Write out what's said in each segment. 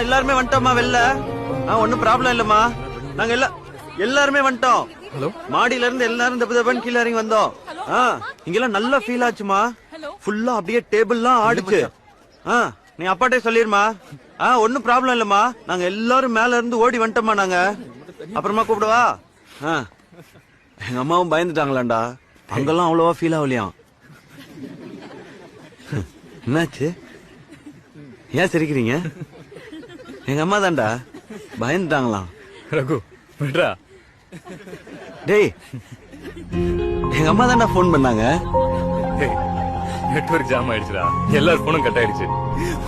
எல்லாருமே வந்துட்டோம்மா வெளில. ஒன்னும் ப்ராப்ளம் இல்லம்மா. நாங்க எல்லாருமே வந்துட்டோம். ஹலோ, மாடியில இருந்து எல்லாரும் தப்பு கீழ இறங்கி வந்தோம். இங்கெல்லாம் நல்லா ஃபீல் ஆச்சுமா. ஃபுல்லா அப்படியே டேபிள்லாம் ஆடுச்சு. நீ அப்பாட்டே சொல்லிருமா. ஒன்னும் ப்ராப்ளம் இல்லம்மா. நாங்க எல்லாரும் மேல இருந்து ஓடி வந்துட்டோமா. நாங்க அப்புறமா கூப்பிடுவா. எங்க அம்மாவும் பயந்துட்டாங்களாண்டா. அங்கெல்லாம் அவ்வளவா ஃபீல் ஆகலையாம். என்னாச்சு? ஏன் சிரிக்கிறீங்க? எங்க அம்மா தான்டா பயந்துட்டாங்களாம். ரகு விட்றா. டேய், எங்க அம்மா தான்டா போன் பண்ணாங்க. நெட்வொர்க் ஜாம் ஆயிடுச்சுடா. எல்லாரும் போனும் கட் ஆயிடுச்சு.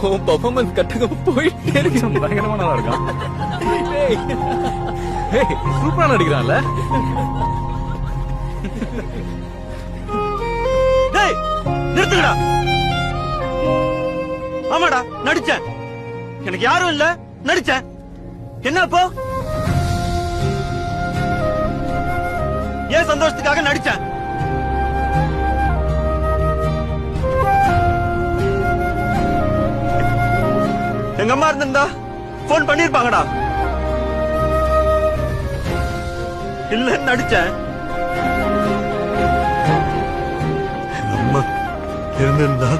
உன் பெர்ஃபார்மன்ஸ் கட்டங்க போயிட்டே இருக்கு. பயங்கரமா நல்லா இருக்கான். சூப்பரா நடிக்கிறான்ல. டேய் நிறுத்துங்கடா. ஆமாடா நடிச்சேன். எனக்கு யாரும் இல்ல, நடிச்சேன். என்ன அப்போ? ஏன் சந்தோஷத்துக்காக நடிச்சேன். எங்க அம்மா இருந்திருந்தா போன் பண்ணிருப்பாங்கடா. இல்ல நடிச்சேன். எங்க அம்மா இருந்திருந்தா